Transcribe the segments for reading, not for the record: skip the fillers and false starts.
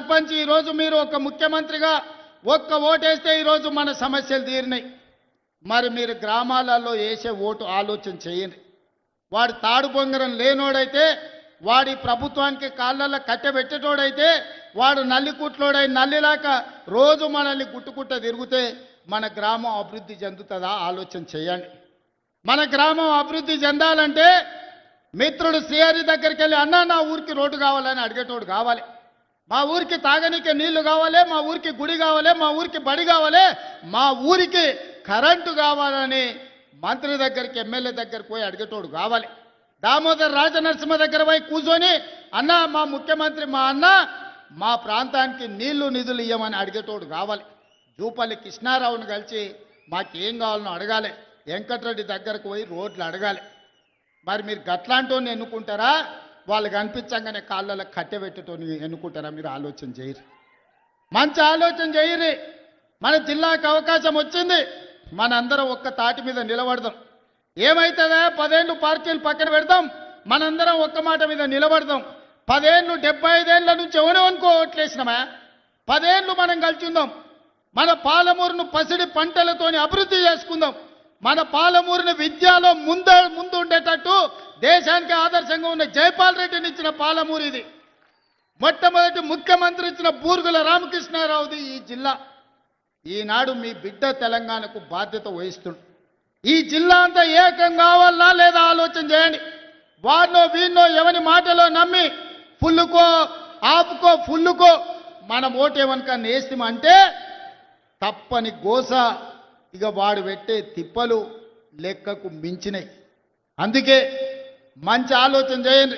సర్పంచ్ ఈరోజు మీరు ఒక ముఖ్యమంత్రిగా ఒక్క ఓటేస్తే ఈరోజు మన సమస్యలు తీరినాయి. మరి మీరు గ్రామాలలో వేసే ఓటు ఆలోచన చేయండి. వాడు తాడు బొంగరం లేనోడైతే, వాడి ప్రభుత్వానికి కాళ్ళల్లో కట్టెబెట్టేటోడైతే, వాడు నల్లికుట్లోడై నల్లిలాక రోజు మనల్ని గుట్టుకుట్ట తిరిగితే మన గ్రామం అభివృద్ధి చెందుతుందా ఆలోచన చేయండి. మన గ్రామం అభివృద్ధి చెందాలంటే మిత్రుడు శ్రీహరి దగ్గరికి వెళ్ళి అన్నా నా ఊరికి రోడ్డు కావాలని అడిగేటోడు కావాలి, మా ఊరికి తాగనీకే నీళ్లు కావాలి, మా ఊరికి గుడి కావాలి, మా ఊరికి బడి కావాలి, మా ఊరికి కరెంటు కావాలని మంత్రి దగ్గరికి ఎమ్మెల్యే దగ్గరికి పోయి అడిగేటోడు కావాలి. దామోదర్ రాజనరసింహ దగ్గర పోయి కూర్చొని అన్న మా ముఖ్యమంత్రి మా అన్న మా ప్రాంతానికి నీళ్లు నిధులు ఇవ్వమని అడిగేటోడు కావాలి. జూపల్లి కృష్ణారావుని కలిసి మాకేం కావాలనో అడగాలి, వెంకటరెడ్డి దగ్గరకు పోయి రోడ్లు అడగాలి. మరి మీరు గట్లాంటోని ఎన్నుకుంటారా, వాళ్ళు కనిపించగానే కాళ్ళలో కట్టెబెట్టేటోని ఎన్నుకుంటారా? మీరు ఆలోచన చేయరు, మంచి ఆలోచన చేయరు. మన జిల్లాకు అవకాశం వచ్చింది, మనందరం ఒక్క తాటి మీద నిలబడదాం. ఏమవుతుందా 10 ఏళ్ళు పార్టీలు పక్కన పెడదాం, మనందరం ఒక్క మాట మీద నిలబడదాం. 10 ఏళ్ళు 75 ఏళ్ళ నుంచి ఎవరెవనుకో ఓట్లేసినామా, 10 ఏళ్ళు మనం కలిసి ఉందాం. మన పాలమూరును పసిడి పంటలతోని అభివృద్ధి చేసుకుందాం. మన పాలమూరుని విద్యలో ముందు ఉండేటట్టు దేశానికి ఆదర్శంగా ఉన్న జైపాల్ రెడ్డిని ఇచ్చిన పాలమూరు ఇది. మొట్టమొదటి ముఖ్యమంత్రి ఇచ్చిన బూర్గుల రామకృష్ణారావుది ఈ జిల్లా. ఈనాడు మీ బిడ్డ తెలంగాణకు బాధ్యత వహిస్తుంది. ఈ జిల్లా అంతా ఏకం కావాలా లేదా ఆలోచన చేయండి. వాడినో వీడినో ఎవరి మాటలో నమ్మి ఫుల్లుకో ఆపుకో ఫుల్లుకో మనం ఓటేమనుక నేస్తామంటే తప్పని గోస. ఇక వాడు పెట్టే తిప్పలు లెక్కకు మించినాయి. అందుకే మంచి ఆలోచన చేయండి,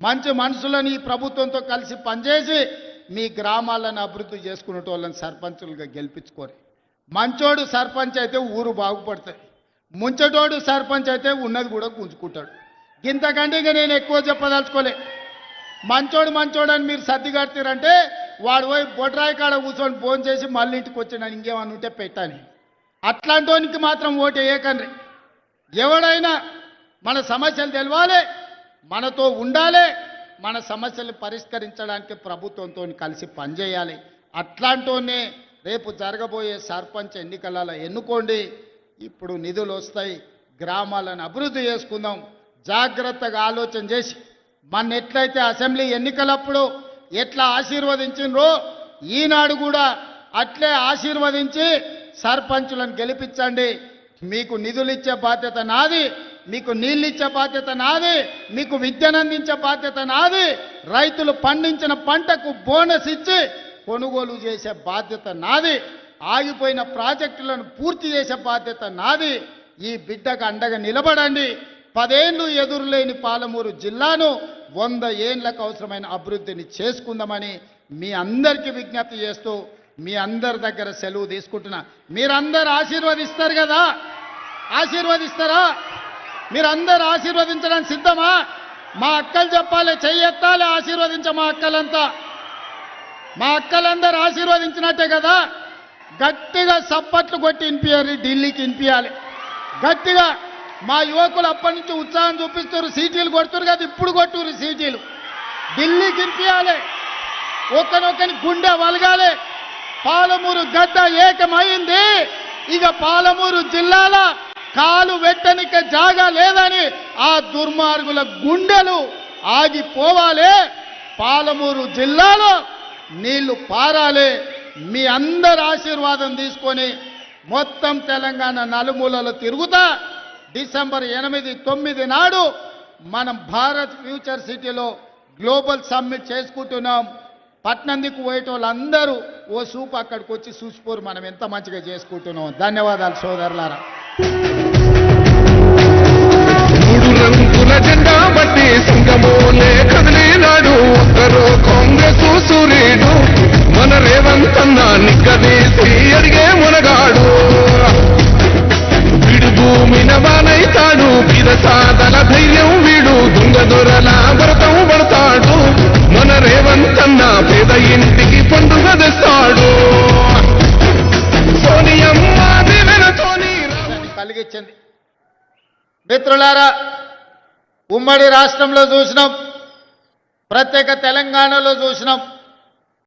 మంచి మనుషులని ఈ ప్రభుత్వంతో కలిసి పనిచేసి మీ గ్రామాలను అభివృద్ధి చేసుకునే వాళ్ళని సర్పంచులుగా గెలిపించుకోరు. మంచోడు సర్పంచ్ అయితే ఊరు బాగుపడుతుంది, ముంచటోడు సర్పంచ్ అయితే ఉన్నది కూడా గుంజుకుంటాడు. ఇంతకంటే ఇక నేను ఎక్కువ చెప్పదలుచుకోలే. మంచోడు అని మీరు సర్ది కడతారంటే వాడు పోయి బొడ్రాయి కాడ కూర్చొని ఫోన్ చేసి మళ్ళీ ఇంటికి వచ్చిన ఇంకేమన్నా ఉంటే పెట్టాలి. అట్లాంటోనికి మాత్రం ఓటు వేయకండి. ఎవడైనా మన సమస్యలు తెలవాలి, మనతో ఉండాలి, మన సమస్యలు పరిష్కరించడానికి ప్రభుత్వంతో కలిసి పనిచేయాలి. అట్లాంటోనే రేపు జరగబోయే సర్పంచ్ ఎన్నికలలో ఎన్నుకోండి. ఇప్పుడు నిధులు వస్తాయి, గ్రామాలను అభివృద్ధి చేసుకుందాం. జాగ్రత్తగా ఆలోచన చేసి మన ఎట్లయితే అసెంబ్లీ ఎన్నికలప్పుడు ఎట్లా ఆశీర్వదించినరో ఈనాడు కూడా అట్లే ఆశీర్వదించి సర్పంచులను గెలిపించండి. మీకు నిధులు ఇచ్చే బాధ్యత నాది, మీకు నీళ్ళు ఇచ్చే బాధ్యత నాది, మీకు విద్యను అందించే బాధ్యత నాది, రైతులు పండించిన పంటకు బోనస్ ఇచ్చి కొనుగోలు చేసే బాధ్యత నాది, ఆగిపోయిన ప్రాజెక్టులను పూర్తి చేసే బాధ్యత నాది. ఈ బిడ్డకు అండగా నిలబడండి. 10 ఏళ్ళు ఎదురులేని పాలమూరు జిల్లాను 100 ఏళ్లకు అవసరమైన అభివృద్ధిని చేసుకుందామని మీ అందరికీ విజ్ఞప్తి చేస్తూ మీ అందరి దగ్గర సెలవు తీసుకుంటున్నా. మీరందరూ ఆశీర్వదిస్తారు కదా, ఆశీర్వదిస్తారా? మీరందరూ ఆశీర్వదించడానికి సిద్ధమా? మా అక్కలు చెప్పాలి, చెయ్యెత్తాలి, ఆశీర్వదించ మా అక్కలంతా. మా అక్కలందరూ ఆశీర్వదించినట్టే కదా. గట్టిగా సప్పట్లు కొట్టి వినిపించాలి, ఢిల్లీకి వినిపించాలి గట్టిగా. మా యువకులు అప్పటి నుంచి ఉత్సాహం చూపిస్తారు, సీటీలు కొడుతున్నారు కదా, ఇప్పుడు కొట్టురు సీటీలు. ఢిల్లీకి వినిపించాలి, ఒకనొకని గుండె వలగాలి. పాలమూరు గడ్డ ఏకమైంది. ఇక పాలమూరు జిల్లాల కాలు వెట్టనిక జాగా లేదని ఆ దుర్మార్గుల గుండెలు ఆగిపోవాలి. పాలమూరు జిల్లాలో నీళ్లు పారాలి. మీ అందరి ఆశీర్వాదం తీసుకొని మొత్తం తెలంగాణ నలుమూలలో తిరుగుతా డిసెంబర్ 8, 9 నాడు మనం భారత్ ఫ్యూచర్ సిటీలో గ్లోబల్ సమ్మిట్ చేసుకుంటున్నాం. పట్నందికు పోయేటోళ్ళందరూ ఓ సూపు అక్కడికి వచ్చి చూసిపోరు మనం ఎంత మంచిగా చేసుకుంటున్నాం. ధన్యవాదాలు సోదరులారా. 3 రంగుల జెండా బట్టి సింగమోలే కదిలినాడు ఒక్కరో కాంగ్రెస్ సూర్యుడు మన రేవంత్ అన్న నిక్కదీసి అడిగే మునగాడు. వీడు భూమిన బానైతాడు, పిరసాదల ధైర్యం వీడు, దొంగ దొరల భరతం పడతాడు. మన రేవంత్ అన్న పేద ఇంటికి పండుగ తెస్తాడు. సోనియమ్మ దివెనతోని కలిగించింది. మిత్రులారా, ఉమ్మడి రాష్ట్రంలో చూసినాం, ప్రత్యేక తెలంగాణలో చూసినాం.